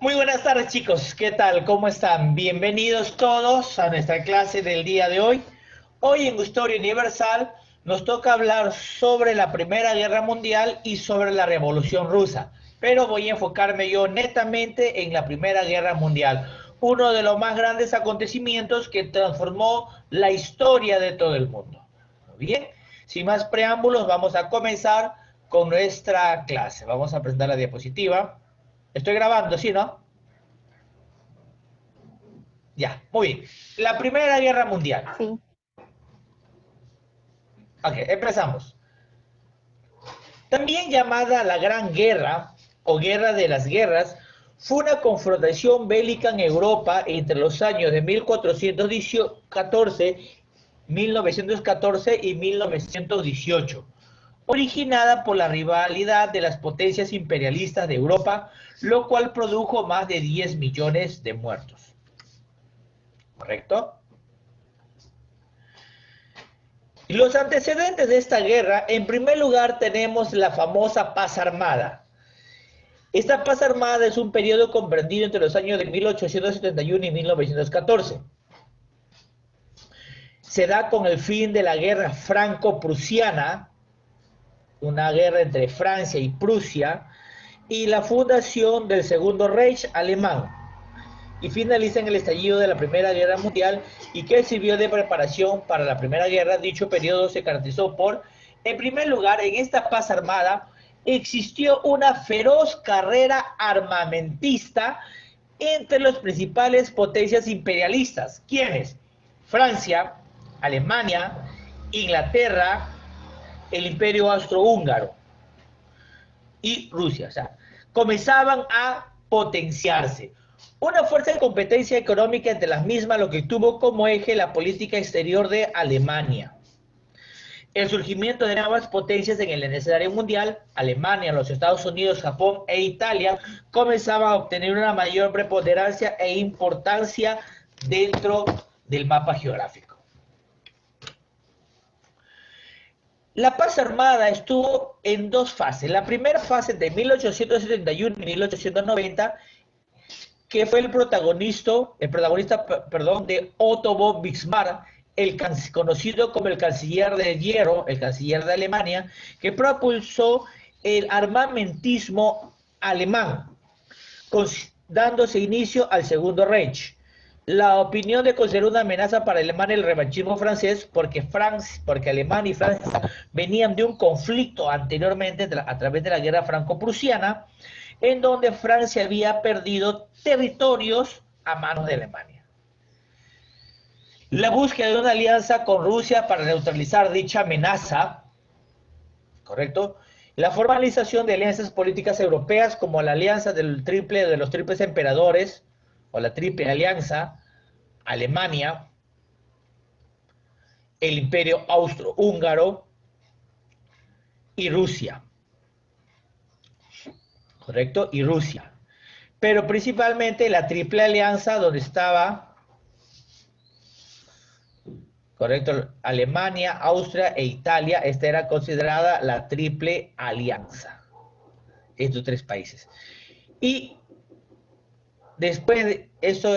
Muy buenas tardes, chicos. ¿Qué tal? ¿Cómo están? Bienvenidos todos a nuestra clase del día de hoy. Hoy en Historia Universal nos toca hablar sobre la Primera Guerra Mundial y sobre la Revolución Rusa, pero voy a enfocarme yo netamente en la Primera Guerra Mundial, uno de los más grandes acontecimientos que transformó la historia de todo el mundo. Muy bien, sin más preámbulos, vamos a comenzar con nuestra clase. Vamos a presentar la diapositiva. Estoy grabando, ¿sí, no? Ya, muy bien. La Primera Guerra Mundial. Sí, Ok, empezamos. También llamada la Gran Guerra o Guerra de las Guerras, fue una confrontación bélica en Europa entre los años de 1914 y 1918, originada por la rivalidad de las potencias imperialistas de Europa, lo cual produjo más de 10 millones de muertos. ¿Correcto? Los antecedentes de esta guerra, en primer lugar tenemos la famosa paz armada. Esta paz armada es un periodo comprendido entre los años de 1871 y 1914. Se da con el fin de la guerra franco-prusiana, una guerra entre Francia y Prusia, y la fundación del Segundo Reich alemán, y finaliza en el estallido de la Primera Guerra Mundial y que sirvió de preparación para la Primera Guerra. Dicho periodo se caracterizó por, en primer lugar, en esta paz armada existió una feroz carrera armamentista entre las principales potencias imperialistas. ¿Quiénes? Francia, Alemania, Inglaterra, el Imperio Austrohúngaro y Rusia. O sea, comenzaban a potenciarse. Una fuerte competencia económica entre las mismas, lo que tuvo como eje la política exterior de Alemania. El surgimiento de nuevas potencias en el escenario mundial, Alemania, los Estados Unidos, Japón e Italia, comenzaban a obtener una mayor preponderancia e importancia dentro del mapa geográfico. La paz armada estuvo en dos fases. La primera fase de 1871 y 1890, que fue el protagonista de Otto von Bismarck, conocido como el canciller de hierro, el canciller de Alemania, que propulsó el armamentismo alemán, dándose inicio al Segundo Reich. La opinión de considerar una amenaza para Alemania el revanchismo francés, porque Alemania y Francia venían de un conflicto anteriormente a través de la guerra franco-prusiana, en donde Francia había perdido territorios a manos de Alemania. La búsqueda de una alianza con Rusia para neutralizar dicha amenaza, ¿correcto? La formalización de alianzas políticas europeas como la alianza de los triples emperadores, o la triple alianza, Alemania, el Imperio Austrohúngaro y Rusia, ¿correcto? Y Rusia. Pero principalmente la triple alianza donde estaba, ¿correcto? Alemania, Austria e Italia. Esta era considerada la triple alianza, estos tres países. Y después de eso,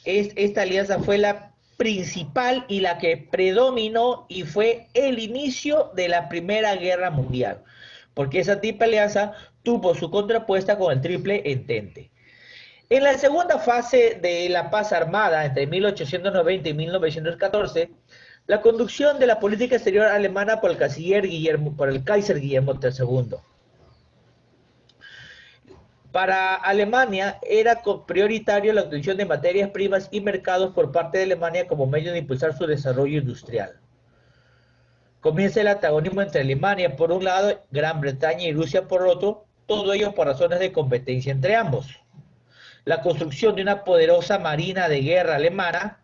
esta alianza fue la principal y la que predominó y fue el inicio de la Primera Guerra Mundial, porque esa triple alianza tuvo su contrapuesta con el Triple Entente. En la segunda fase de la paz armada, entre 1890 y 1914, la conducción de la política exterior alemana por el Kaiser Guillermo II. Para Alemania era prioritario la obtención de materias primas y mercados por parte de Alemania como medio de impulsar su desarrollo industrial. Comienza el antagonismo entre Alemania por un lado, Gran Bretaña y Rusia por otro, todo ello por razones de competencia entre ambos. La construcción de una poderosa marina de guerra alemana,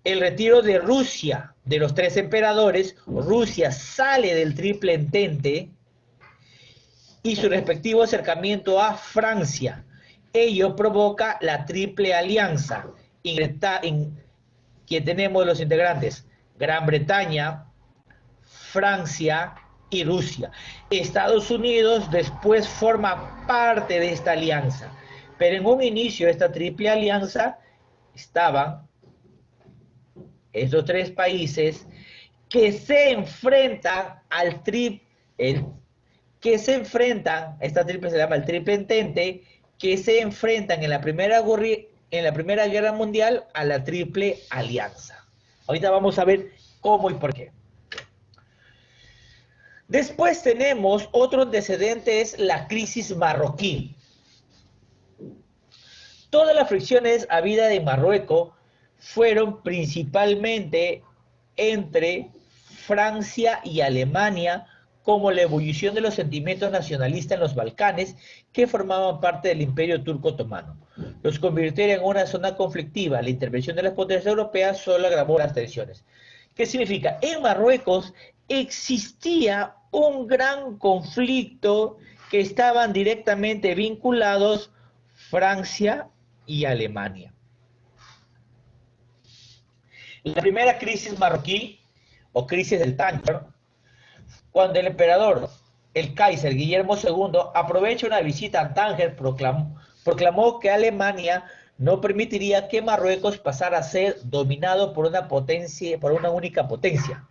el retiro de Rusia de los tres emperadores, Rusia sale del Triple Entente, y su respectivo acercamiento a Francia. Ello provoca la Triple Alianza, en que tenemos los integrantes Gran Bretaña, Francia y Rusia. Estados Unidos después forma parte de esta alianza, pero en un inicio de esta triple alianza estaban estos tres países que se enfrentan al que se enfrentan, esta triple se llama el triple entente, que se enfrentan en la primera guerra mundial a la triple alianza. Ahorita vamos a ver cómo y por qué. Después tenemos otro antecedente, es la crisis marroquí. Todas las fricciones habidas en Marruecos fueron principalmente entre Francia y Alemania, como la ebullición de los sentimientos nacionalistas en los Balcanes, que formaban parte del Imperio Turco Otomano. Los convirtieron en una zona conflictiva. La intervención de las potencias europeas solo agravó las tensiones. ¿Qué significa? En Marruecos existía un gran conflicto que estaban directamente vinculados Francia y Alemania. La primera crisis marroquí, o crisis del Tánger, cuando el emperador, el Kaiser Guillermo II, aprovecha una visita a Tánger, proclamó que Alemania no permitiría que Marruecos pasara a ser dominado por una única potencia.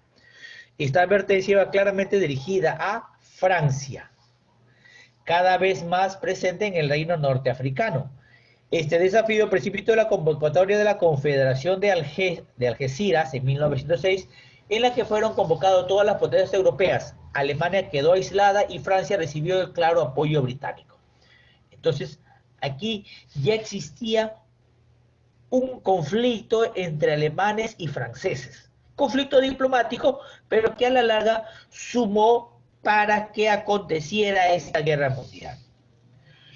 Esta advertencia iba claramente dirigida a Francia, cada vez más presente en el reino norteafricano. Este desafío precipitó la convocatoria de la Confederación de Algeciras en 1906, en la que fueron convocadas todas las potencias europeas. Alemania quedó aislada y Francia recibió el claro apoyo británico. Entonces, aquí ya existía un conflicto entre alemanes y franceses. Conflicto diplomático, pero que a la larga sumó para que aconteciera esta guerra mundial.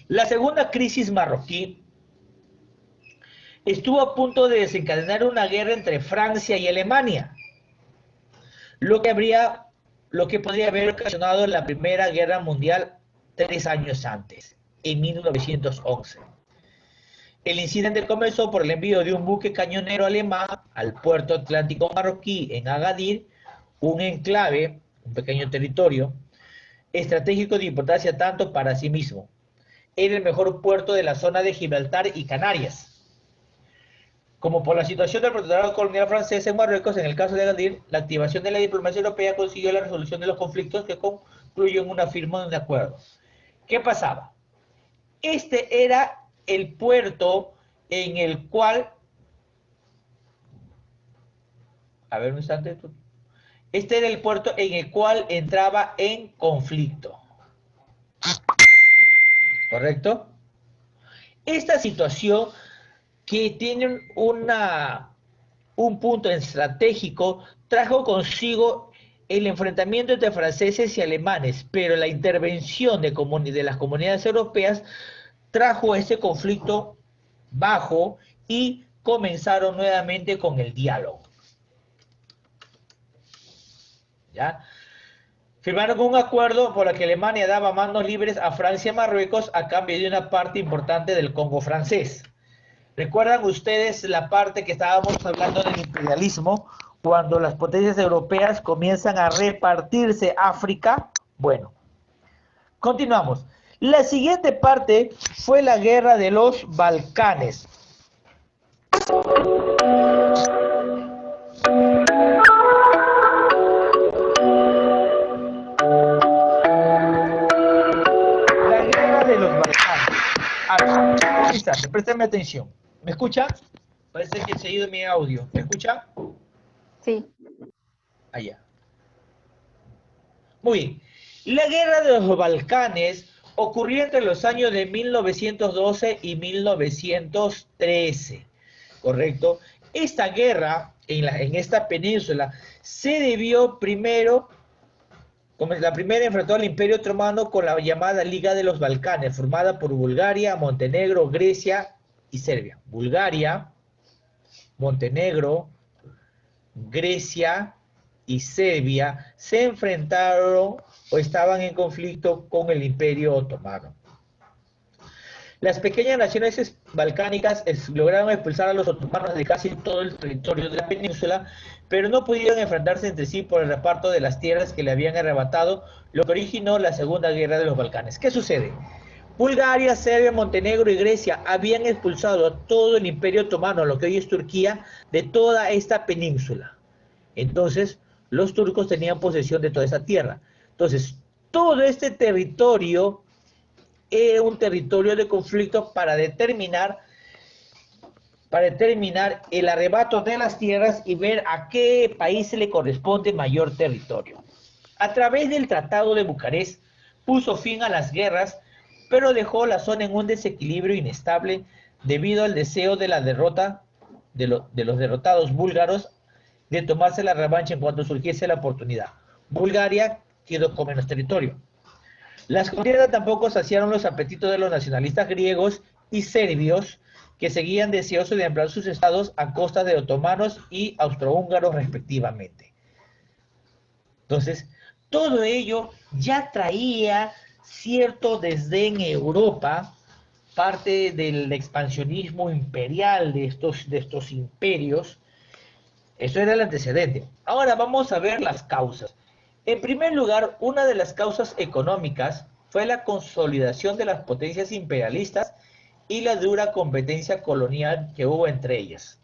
La segunda crisis marroquí estuvo a punto de desencadenar una guerra entre Francia y Alemania, lo que podría haber ocasionado la Primera Guerra Mundial 3 años antes, en 1911. El incidente comenzó por el envío de un buque cañonero alemán al puerto atlántico marroquí en Agadir, un enclave, un pequeño territorio estratégico de importancia tanto para sí mismo. Era el mejor puerto de la zona de Gibraltar y Canarias. Como por la situación del protectorado colonial francés en Marruecos, en el caso de Agadir, la activación de la diplomacia europea consiguió la resolución de los conflictos que concluyó en una firma de un acuerdo. ¿Qué pasaba? Este era el puerto en el cual... A ver un instante. Este era el puerto en el cual entraba en conflicto. ¿Correcto? Esta situación que tiene un punto estratégico trajo consigo el enfrentamiento entre franceses y alemanes, pero la intervención de las comunidades europeas trajo ese conflicto bajo y comenzaron nuevamente con el diálogo. ¿Ya? Firmaron un acuerdo por el que Alemania daba manos libres a Francia y Marruecos a cambio de una parte importante del Congo francés. ¿Recuerdan ustedes la parte que estábamos hablando del imperialismo? Cuando las potencias europeas comienzan a repartirse África. Bueno, continuamos. La siguiente parte fue la guerra de los Balcanes. La guerra de los Balcanes. A ver, instante, préstame atención. ¿Me escucha? Parece que se ha ido mi audio. ¿Me escucha? Sí. Allá. Muy bien. La guerra de los Balcanes ocurrió entre los años de 1912 y 1913, ¿correcto? Esta guerra en esta península se debió primero, como la primera enfrentó al Imperio Otomano con la llamada Liga de los Balcanes, formada por Bulgaria, Montenegro, Grecia y Serbia. Bulgaria, Montenegro, Grecia y Serbia se enfrentaron o estaban en conflicto con el Imperio Otomano. Las pequeñas naciones balcánicas lograron expulsar a los otomanos de casi todo el territorio de la península, pero no pudieron enfrentarse entre sí por el reparto de las tierras que le habían arrebatado, lo que originó la Segunda Guerra de los Balcanes. ¿Qué sucede? Bulgaria, Serbia, Montenegro y Grecia habían expulsado a todo el Imperio Otomano, lo que hoy es Turquía, de toda esta península. Entonces, los turcos tenían posesión de toda esa tierra. Entonces, todo este territorio era un territorio de conflicto para determinar el arrebato de las tierras y ver a qué país se le corresponde mayor territorio. A través del Tratado de Bucarest puso fin a las guerras, pero dejó la zona en un desequilibrio inestable debido al deseo de la derrota de los derrotados búlgaros de tomarse la revancha en cuanto surgiese la oportunidad. Bulgaria quedó con menos territorio. Las contiendas tampoco saciaron los apetitos de los nacionalistas griegos y serbios, que seguían deseosos de ampliar sus estados a costa de otomanos y austrohúngaros respectivamente. Entonces, todo ello ya traía cierto desdén en Europa, parte del expansionismo imperial de estos imperios. Eso era el antecedente. Ahora vamos a ver las causas. En primer lugar, una de las causas económicas fue la consolidación de las potencias imperialistas y la dura competencia colonial que hubo entre ellas.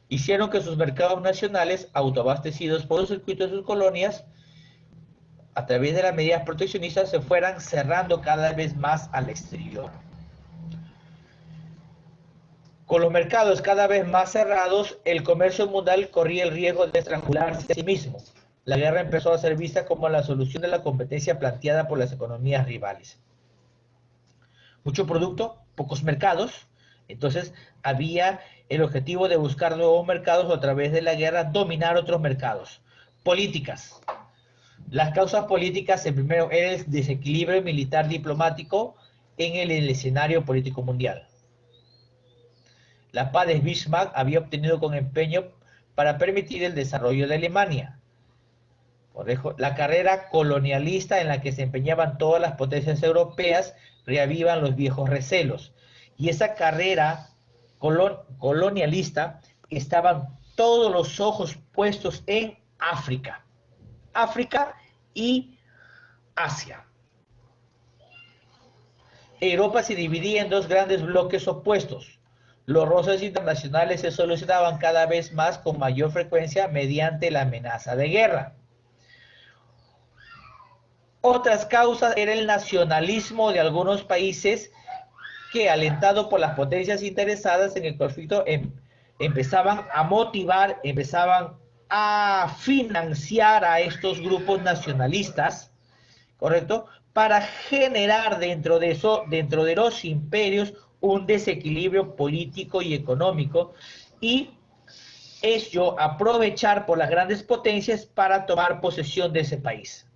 Hicieron que sus mercados nacionales, autoabastecidos por los circuitos de sus colonias, a través de las medidas proteccionistas, se fueran cerrando cada vez más al exterior. Con los mercados cada vez más cerrados, el comercio mundial corría el riesgo de estrangularse a sí mismo. La guerra empezó a ser vista como la solución de la competencia planteada por las economías rivales. Mucho producto, pocos mercados. Entonces había el objetivo de buscar nuevos mercados o a través de la guerra dominar otros mercados. Políticas. Las causas políticas, en primero, era el desequilibrio militar diplomático en el escenario político mundial. La paz de Bismarck había obtenido con empeño para permitir el desarrollo de Alemania. La carrera colonialista en la que se empeñaban todas las potencias europeas reavivan los viejos recelos. Y esa carrera colonialista estaban todos los ojos puestos en África. África y Asia. Europa se dividía en dos grandes bloques opuestos. Los roces internacionales se solucionaban cada vez más con mayor frecuencia mediante la amenaza de guerra. Otras causas era el nacionalismo de algunos países que, alentado por las potencias interesadas en el conflicto, empezaban a motivar, empezaban a financiar a estos grupos nacionalistas, ¿correcto? Para generar dentro de los imperios un desequilibrio político y económico, y ello aprovechar por las grandes potencias para tomar posesión de ese país.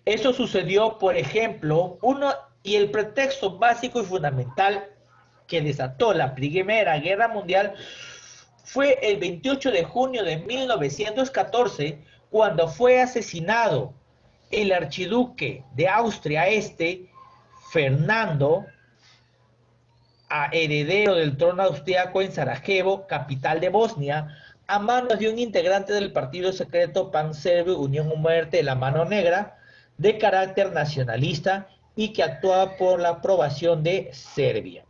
Eso sucedió, por ejemplo, y el pretexto básico y fundamental que desató la Primera Guerra Mundial fue el 28 de junio de 1914, cuando fue asesinado el archiduque de Austria Este, Fernando, heredero del trono austriaco, en Sarajevo, capital de Bosnia, a manos de un integrante del partido secreto Panserbio Unión o Muerte de la Mano Negra, de carácter nacionalista y que actuaba por la aprobación de Serbia.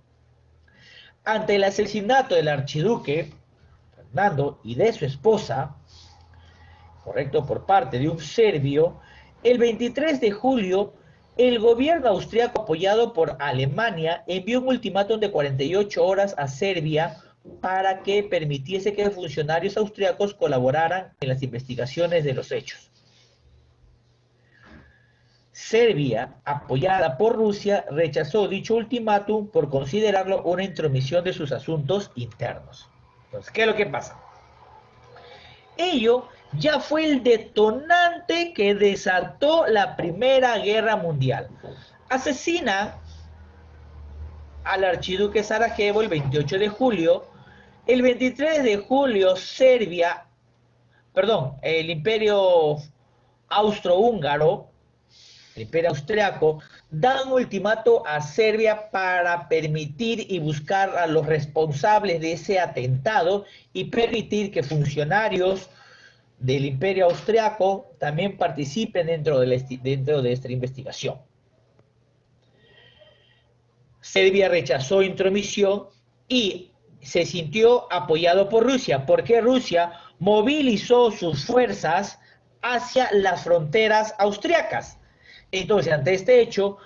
Ante el asesinato del archiduque Fernando y de su esposa, correcto, por parte de un serbio, el 23 de julio, el gobierno austriaco, apoyado por Alemania, envió un ultimátum de 48 horas a Serbia para que permitiese que funcionarios austriacos colaboraran en las investigaciones de los hechos. Serbia, apoyada por Rusia, rechazó dicho ultimátum por considerarlo una intromisión de sus asuntos internos. Entonces, ¿qué es lo que pasa? Ello ya fue el detonante que desató la Primera Guerra Mundial. Asesina al archiduque Sarajevo el 28 de julio. El 23 de julio, el Imperio Austrohúngaro el Imperio Austriaco, dan un ultimato a Serbia para permitir y buscar a los responsables de ese atentado y permitir que funcionarios del Imperio Austriaco también participen dentro de esta investigación. Serbia rechazó intromisión y se sintió apoyado por Rusia, porque Rusia movilizó sus fuerzas hacia las fronteras austriacas. Entonces, ante este hecho,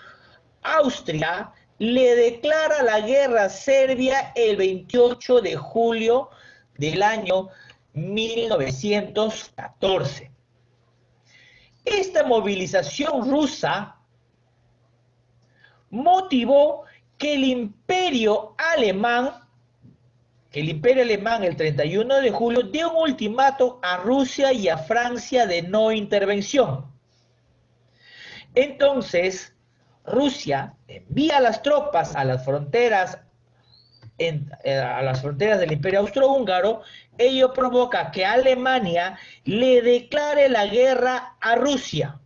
Austria le declara la guerra a Serbia el 28 de julio del año 1914. Esta movilización rusa motivó que el imperio alemán el 31 de julio dio un ultimato a Rusia y a Francia de no intervención. Entonces, Rusia envía las tropas a las fronteras del Imperio Austrohúngaro. Ello provoca que Alemania le declare la guerra a Rusia.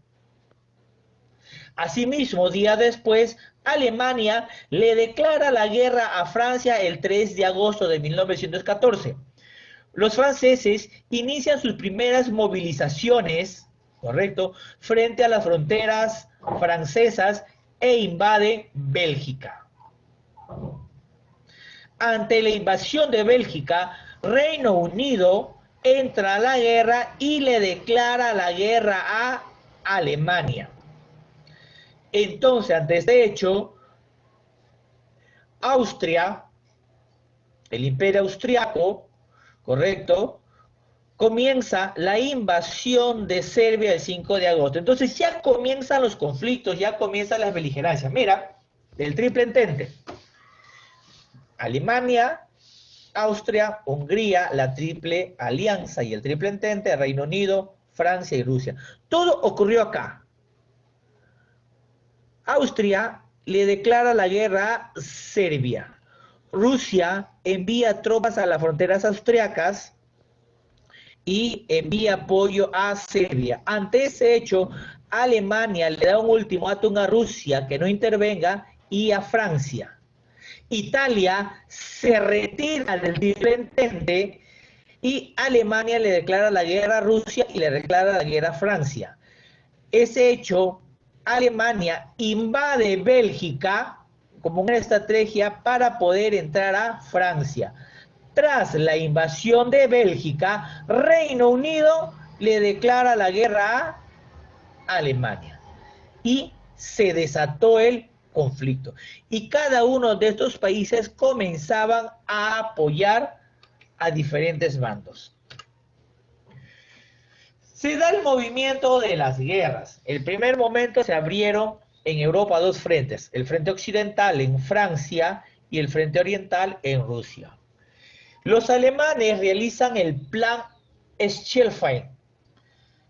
Asimismo, días después, Alemania le declara la guerra a Francia el 3 de agosto de 1914. Los franceses inician sus primeras movilizaciones, ¿correcto?, frente a las fronteras francesas e invade Bélgica. Ante la invasión de Bélgica, Reino Unido entra a la guerra y le declara la guerra a Alemania. Entonces, ante este hecho, Austria, el Imperio Austriaco, ¿correcto?, comienza la invasión de Serbia el 5 de agosto. Entonces ya comienzan los conflictos, ya comienzan las beligerancias. Mira, el triple entente. Alemania, Austria, Hungría, la triple alianza y el triple entente, Reino Unido, Francia y Rusia. Todo ocurrió acá. Austria le declara la guerra a Serbia. Rusia envía tropas a las fronteras austriacas y envía apoyo a Serbia. Ante ese hecho, Alemania le da un ultimátum a Rusia que no intervenga y a Francia. Italia se retira del triple entente y Alemania le declara la guerra a Rusia y le declara la guerra a Francia. Ese hecho, Alemania invade Bélgica como una estrategia para poder entrar a Francia. Tras la invasión de Bélgica, Reino Unido le declara la guerra a Alemania y se desató el conflicto. Y cada uno de estos países comenzaban a apoyar a diferentes bandos. Se da el movimiento de las guerras. El primer momento se abrieron en Europa dos frentes, el frente occidental en Francia y el frente oriental en Rusia. Los alemanes realizan el plan Schlieffen,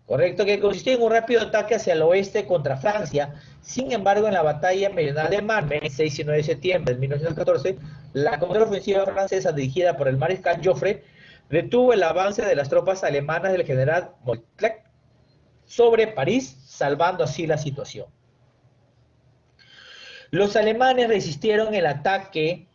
correcto, que consistía en un rápido ataque hacia el oeste contra Francia. Sin embargo, en la batalla meridional de Marne, el 6 y 9 de septiembre de 1914, la contraofensiva francesa dirigida por el mariscal Joffre detuvo el avance de las tropas alemanas del general Montcalm sobre París, salvando así la situación. Los alemanes resistieron el ataque,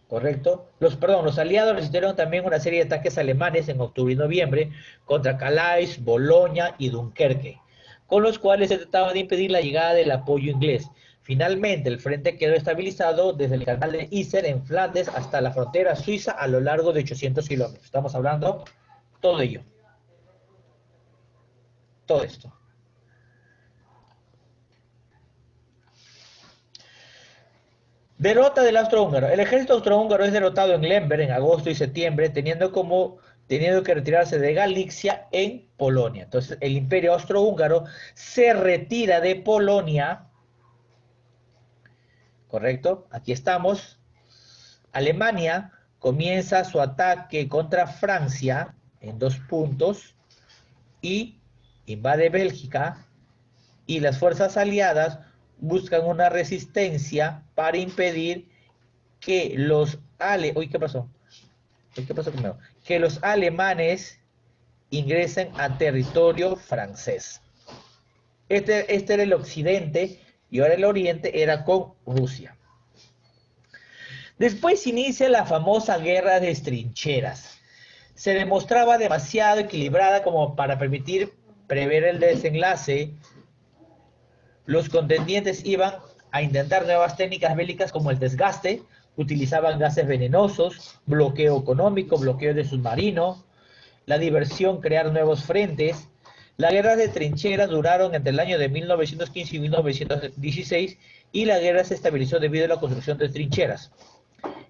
correcto, los aliados resistieron también una serie de ataques alemanes en octubre y noviembre contra Calais, Bolonia y Dunkerque, con los cuales se trataba de impedir la llegada del apoyo inglés. Finalmente, el frente quedó estabilizado desde el canal de Yser en Flandes hasta la frontera suiza a lo largo de 800 kilómetros. Estamos hablando todo ello. Todo esto. Derrota del austrohúngaro. El ejército austrohúngaro es derrotado en Lemberg en agosto y septiembre, teniendo que retirarse de Galicia en Polonia. Entonces, el imperio austrohúngaro se retira de Polonia. ¿Correcto? Aquí estamos. Alemania comienza su ataque contra Francia en 2 puntos y invade Bélgica, y las fuerzas aliadas buscan una resistencia para impedir que los que los alemanes ingresen a territorio francés. Este era el occidente y ahora el oriente era con Rusia. Después inicia la famosa guerra de trincheras. Se demostraba demasiado equilibrada como para permitir prever el desenlace. Los contendientes iban a intentar nuevas técnicas bélicas como el desgaste, utilizaban gases venenosos, bloqueo económico, bloqueo de submarinos, la diversión, crear nuevos frentes. Las guerras de trincheras duraron entre el año de 1915 y 1916 y la guerra se estabilizó debido a la construcción de trincheras.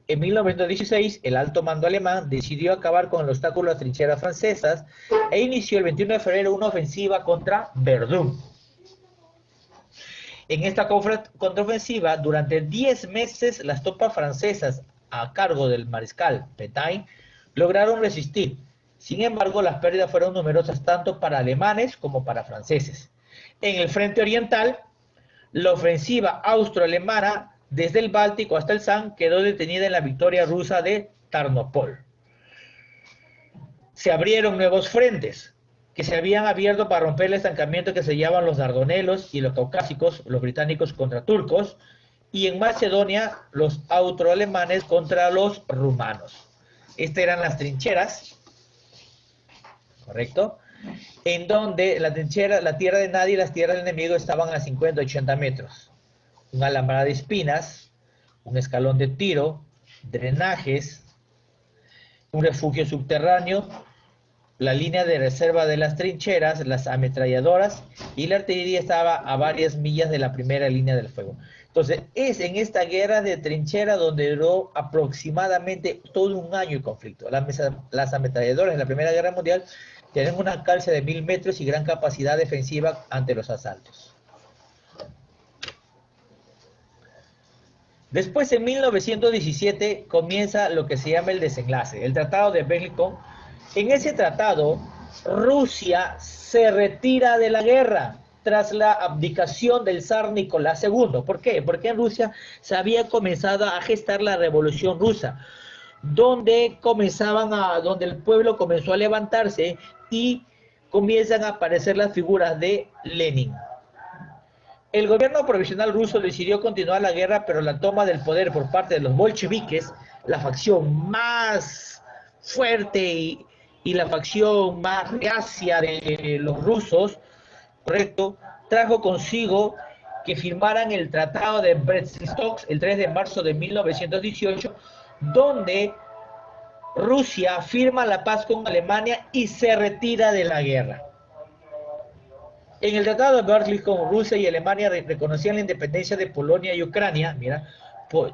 En 1916, el alto mando alemán decidió acabar con el obstáculo de las trincheras francesas e inició el 21 de febrero una ofensiva contra Verdún. En esta contraofensiva, durante 10 meses, las tropas francesas, a cargo del mariscal Pétain, lograron resistir. Sin embargo, las pérdidas fueron numerosas tanto para alemanes como para franceses. En el frente oriental, la ofensiva austro-alemana desde el Báltico hasta el San quedó detenida en la victoria rusa de Tarnopol. Se abrieron nuevos frentes que se habían abierto para romper el estancamiento que sellaban los dardanelos y los caucásicos, los británicos contra turcos, y en Macedonia los austroalemanes contra los rumanos. Estas eran las trincheras, ¿correcto? En donde la trinchera, la tierra de nadie y las tierras del enemigo estaban a 50-80 metros. Una alambrada de espinas, un escalón de tiro, drenajes, un refugio subterráneo, la línea de reserva de las trincheras, las ametralladoras y la artillería estaba a varias millas de la primera línea del fuego. Entonces, es en esta guerra de trinchera donde duró aproximadamente todo un año el conflicto. Las ametralladoras de la Primera Guerra Mundial tienen una calza de 1000 metros y gran capacidad defensiva ante los asaltos. Después, en 1917, comienza lo que se llama el desenlace, el Tratado de Berlín. En ese tratado, Rusia se retira de la guerra tras la abdicación del zar Nicolás II. ¿Por qué? Porque en Rusia se había comenzado a gestar la Revolución Rusa, donde el pueblo comenzó a levantarse y comienzan a aparecer las figuras de Lenin. El gobierno provisional ruso decidió continuar la guerra, pero la toma del poder por parte de los bolcheviques, la facción más fuerte y la facción más reacia de los rusos, correcto, trajo consigo que firmaran el Tratado de Brest-Litovsk el 3 de marzo de 1918, donde Rusia firma la paz con Alemania y se retira de la guerra. En el Tratado de Brest-Litovsk, con Rusia y Alemania reconocían la independencia de Polonia y Ucrania. Mira,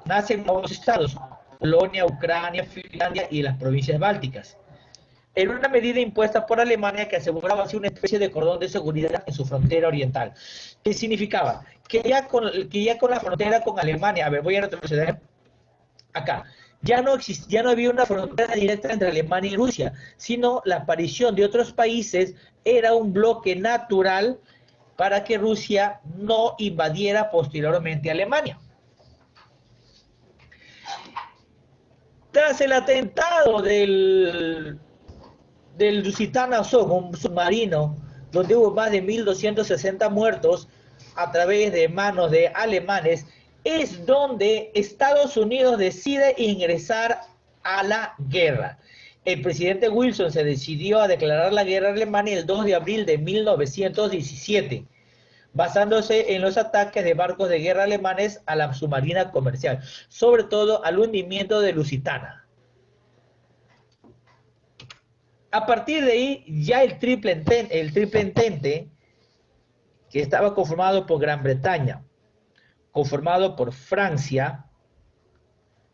nacen nuevos estados, Polonia, Ucrania, Finlandia y las provincias bálticas. Era una medida impuesta por Alemania que aseguraba así una especie de cordón de seguridad en su frontera oriental. ¿Qué significaba? Que ya con la frontera con Alemania, a ver, voy a retroceder acá, ya no había una frontera directa entre Alemania y Rusia, sino la aparición de otros países era un bloque natural para que Rusia no invadiera posteriormente a Alemania. Tras el atentado del Lusitania Azov, un submarino, donde hubo más de 1260 muertos a través de manos de alemanes, es donde Estados Unidos decide ingresar a la guerra. El presidente Wilson se decidió a declarar la guerra a Alemania el 2 de abril de 1917, basándose en los ataques de barcos de guerra alemanes a la submarina comercial, sobre todo al hundimiento de Lusitania. A partir de ahí, ya el triple entente, que estaba conformado por Gran Bretaña, conformado por Francia,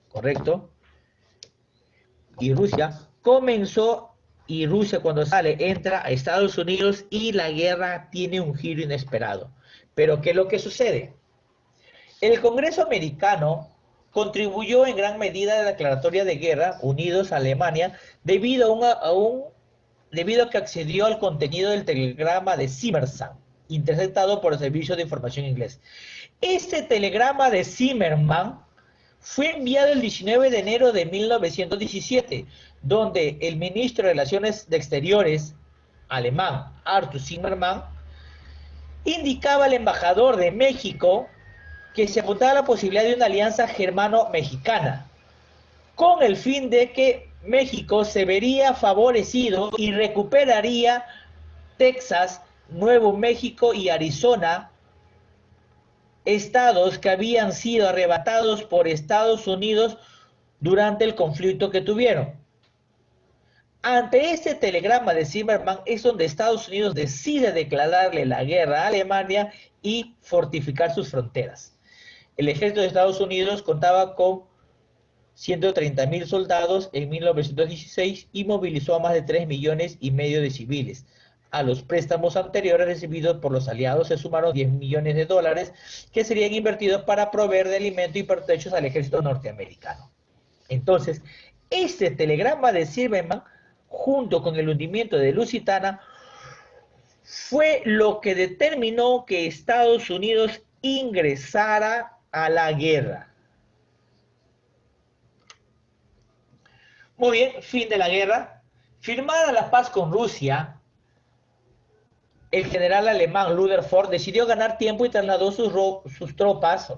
¿correcto?, y Rusia, comenzó, y Rusia cuando sale entra a Estados Unidos y la guerra tiene un giro inesperado. Pero ¿qué es lo que sucede? El Congreso americano contribuyó en gran medida a la declaratoria de guerra, unidos a Alemania, debido a que accedió al contenido del telegrama de Zimmermann, interceptado por el Servicio de Información inglés. Este telegrama de Zimmermann fue enviado el 19 de enero de 1917, donde el ministro de Relaciones Exteriores alemán, Arthur Zimmermann, indicaba el embajador de México que se apuntaba a la posibilidad de una alianza germano-mexicana, con el fin de que México se vería favorecido y recuperaría Texas, Nuevo México y Arizona, estados que habían sido arrebatados por Estados Unidos durante el conflicto que tuvieron. Ante este telegrama de Zimmerman es donde Estados Unidos decide declararle la guerra a Alemania y fortificar sus fronteras. El ejército de Estados Unidos contaba con 130.000 soldados en 1916 y movilizó a más de 3,5 millones de civiles. A los préstamos anteriores recibidos por los aliados se sumaron 10 millones de dólares que serían invertidos para proveer de alimento y pertrechos al ejército norteamericano. Entonces, este telegrama de Zimmerman, junto con el hundimiento de Lusitania, fue lo que determinó que Estados Unidos ingresara a la guerra. Muy bien, fin de la guerra. Firmada la paz con Rusia, el general alemán Rutherford decidió ganar tiempo y trasladó sus tropas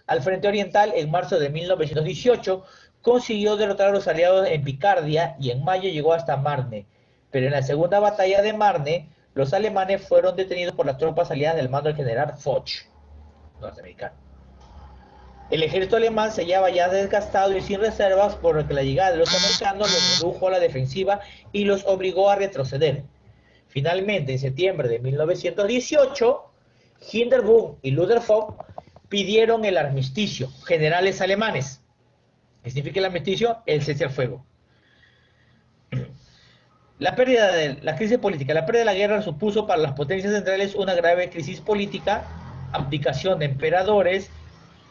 al frente oriental. En marzo de 1918 consiguió derrotar a los aliados en Picardia y en mayo llegó hasta Marne. Pero en la segunda batalla de Marne, los alemanes fueron detenidos por las tropas aliadas del mando del general Foch, norteamericano. El ejército alemán se hallaba ya desgastado y sin reservas, por lo que la llegada de los americanos los redujo a la defensiva y los obligó a retroceder. Finalmente, en septiembre de 1918, Hindenburg y Rutherford pidieron el armisticio, generales alemanes. ¿Qué significa el armisticio? El cese al fuego. La crisis política, la pérdida de la guerra supuso para las potencias centrales una grave crisis política, abdicación de emperadores.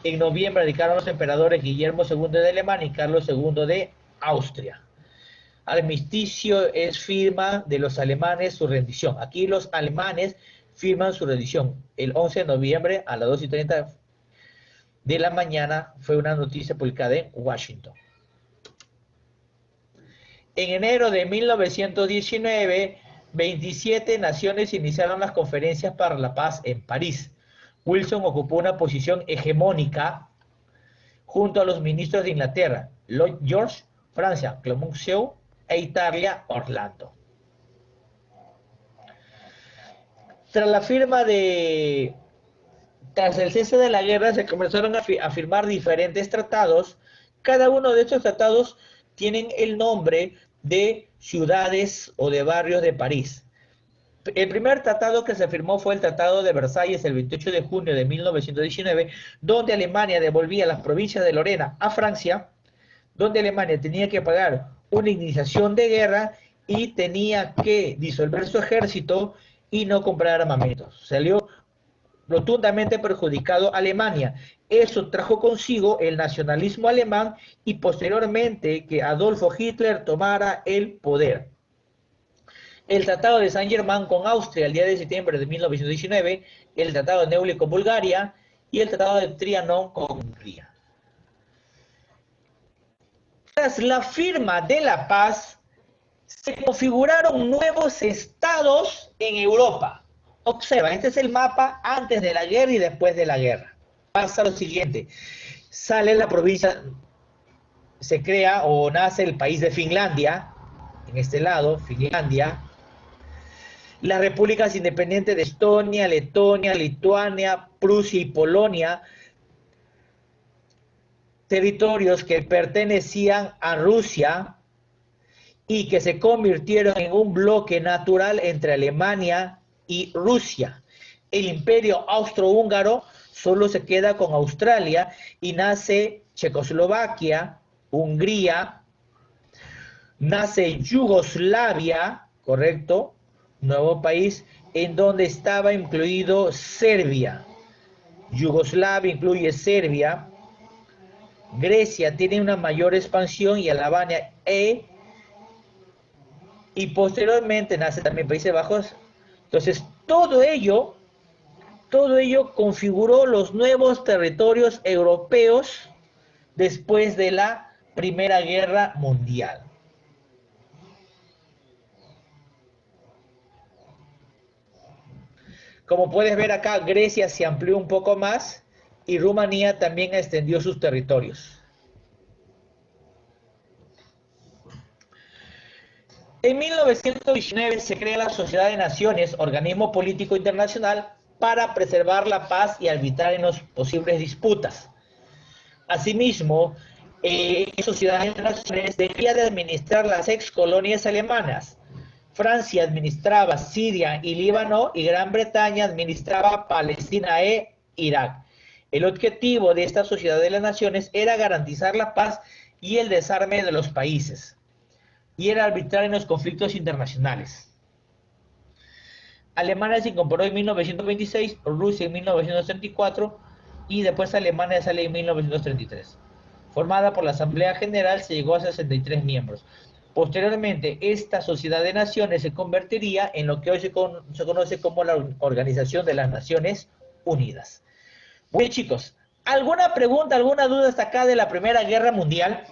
En noviembre abdicaron los emperadores Guillermo II de Alemania y Carlos II de Austria. Armisticio es firma de los alemanes su rendición. Aquí los alemanes firman su rendición. El 11 de noviembre a las 2:30 de la mañana fue una noticia publicada en Washington. En enero de 1919, 27 naciones iniciaron las conferencias para la paz en París. Wilson ocupó una posición hegemónica junto a los ministros de Inglaterra, Lloyd George, Francia, Clemenceau e Italia, Orlando. Tras el cese de la guerra se comenzaron a firmar diferentes tratados. Cada uno de estos tratados tienen el nombre de ciudades o de barrios de París. El primer tratado que se firmó fue el Tratado de Versalles el 28 de junio de 1919, donde Alemania devolvía las provincias de Lorena a Francia, donde Alemania tenía que pagar una indemnización de guerra y tenía que disolver su ejército y no comprar armamentos. Salió rotundamente perjudicado Alemania. Eso trajo consigo el nacionalismo alemán y posteriormente que Adolfo Hitler tomara el poder. El Tratado de Saint-Germain con Austria el día de septiembre de 1919, el Tratado de Neuilly con Bulgaria y el Tratado de Trianon con Hungría. Tras la firma de la paz, se configuraron nuevos estados en Europa. Observa, este es el mapa antes de la guerra y después de la guerra. Pasa lo siguiente, sale la provincia, se crea o nace el país de Finlandia, en este lado, Finlandia, las repúblicas independientes de Estonia, Letonia, Lituania, Prusia y Polonia, territorios que pertenecían a Rusia y que se convirtieron en un bloque natural entre Alemania y Rusia. El imperio austrohúngaro solo se queda con Australia y nace Checoslovaquia, Hungría, nace Yugoslavia, ¿correcto? Nuevo país en donde estaba incluido Serbia. Yugoslavia incluye Serbia. Grecia tiene una mayor expansión y Albania y posteriormente nace también Países Bajos. Entonces, todo ello configuró los nuevos territorios europeos después de la Primera Guerra Mundial. Como puedes ver acá, Grecia se amplió un poco más y Rumanía también extendió sus territorios. En 1919 se crea la Sociedad de Naciones, organismo político internacional, para preservar la paz y arbitrar en las posibles disputas. Asimismo, la Sociedad de Naciones debía de administrar las ex colonias alemanas. Francia administraba Siria y Líbano y Gran Bretaña administraba Palestina e Irak. El objetivo de esta Sociedad de las Naciones era garantizar la paz y el desarme de los países, y era arbitrar en los conflictos internacionales. Alemania se incorporó en 1926, Rusia en 1934 y después Alemania sale en 1933. Formada por la Asamblea General, se llegó a 63 miembros. Posteriormente, esta Sociedad de Naciones se convertiría en lo que hoy se conoce como la Organización de las Naciones Unidas. Muy bien, chicos, ¿alguna pregunta, alguna duda hasta acá de la Primera Guerra Mundial?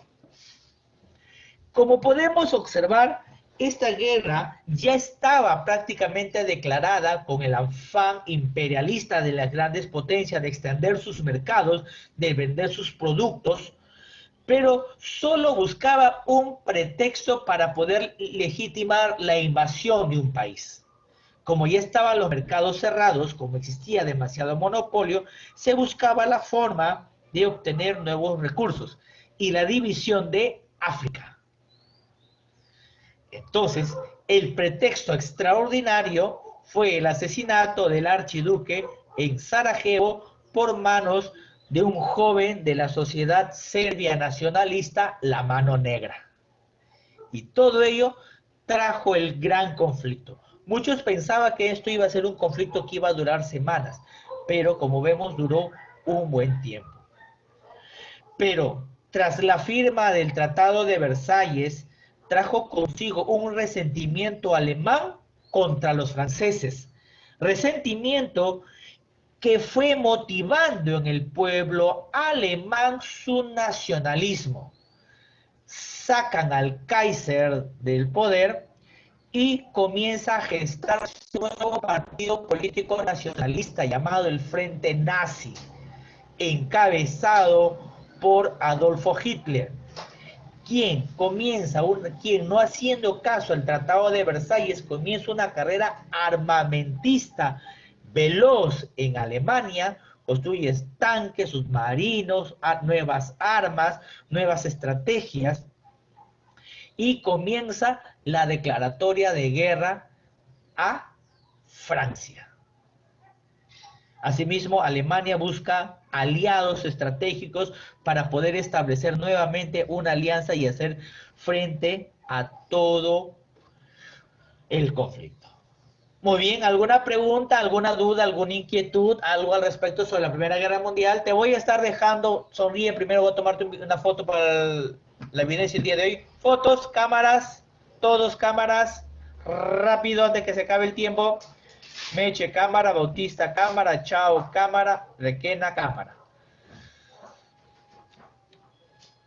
Como podemos observar, esta guerra ya estaba prácticamente declarada con el afán imperialista de las grandes potencias de extender sus mercados, de vender sus productos, pero solo buscaba un pretexto para poder legitimar la invasión de un país. Como ya estaban los mercados cerrados, como existía demasiado monopolio, se buscaba la forma de obtener nuevos recursos y la división de África. Entonces, el pretexto extraordinario fue el asesinato del archiduque en Sarajevo por manos de un joven de la sociedad serbia nacionalista, la Mano Negra. Y todo ello trajo el gran conflicto. Muchos pensaban que esto iba a ser un conflicto que iba a durar semanas, pero como vemos duró un buen tiempo. Pero tras la firma del Tratado de Versalles, trajo consigo un resentimiento alemán contra los franceses. Resentimiento que fue motivando en el pueblo alemán su nacionalismo. Sacan al Kaiser del poder y comienza a gestar un nuevo partido político nacionalista llamado el Frente Nazi, encabezado por Adolfo Hitler, quien no haciendo caso al Tratado de Versalles, comienza una carrera armamentista veloz en Alemania, construye tanques, submarinos, nuevas armas, nuevas estrategias, y comienza la declaratoria de guerra a Francia. Asimismo, Alemania busca aliados estratégicos para poder establecer nuevamente una alianza y hacer frente a todo el conflicto. Muy bien, ¿alguna pregunta, alguna duda, alguna inquietud, algo al respecto sobre la Primera Guerra Mundial? Te voy a estar dejando, sonríe, primero voy a tomarte una foto para la evidencia el día de hoy. Fotos, cámaras, todos cámaras, rápido antes que se acabe el tiempo. Meche, cámara, Bautista, cámara, Chao, cámara, Requena, cámara.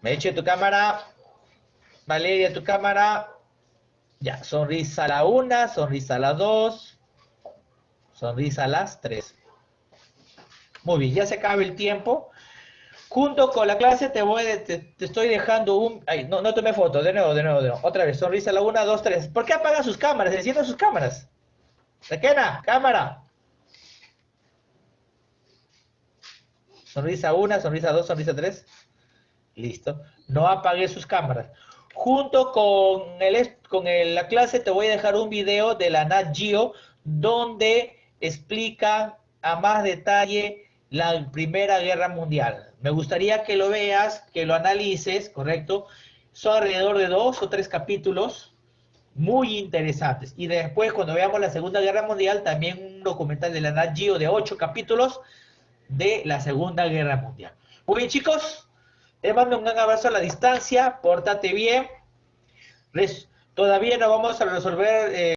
Meche, tu cámara, Valeria, tu cámara. Ya, sonrisa a la 1, sonrisa a la 2, sonrisa a las 3. Muy bien, ya se acaba el tiempo. Junto con la clase te estoy dejando un... Ay, no tomé foto, de nuevo. Otra vez, sonrisa a la 1, 2, 3. ¿Por qué apagan sus cámaras? Enciendan sus cámaras. Requena, cámara. Sonrisa 1, sonrisa 2, sonrisa 3. Listo. No apagué sus cámaras. Junto con la clase te voy a dejar un video de la Nat Geo donde explica a más detalle la Primera Guerra Mundial. Me gustaría que lo veas, que lo analices, ¿correcto? Son alrededor de 2 o 3 capítulos muy interesantes. Y después, cuando veamos la Segunda Guerra Mundial, también un documental de la Nat Geo de 8 capítulos de la Segunda Guerra Mundial. Muy bien, chicos. Te mando un gran abrazo a la distancia. Pórtate bien. Todavía no vamos a resolver...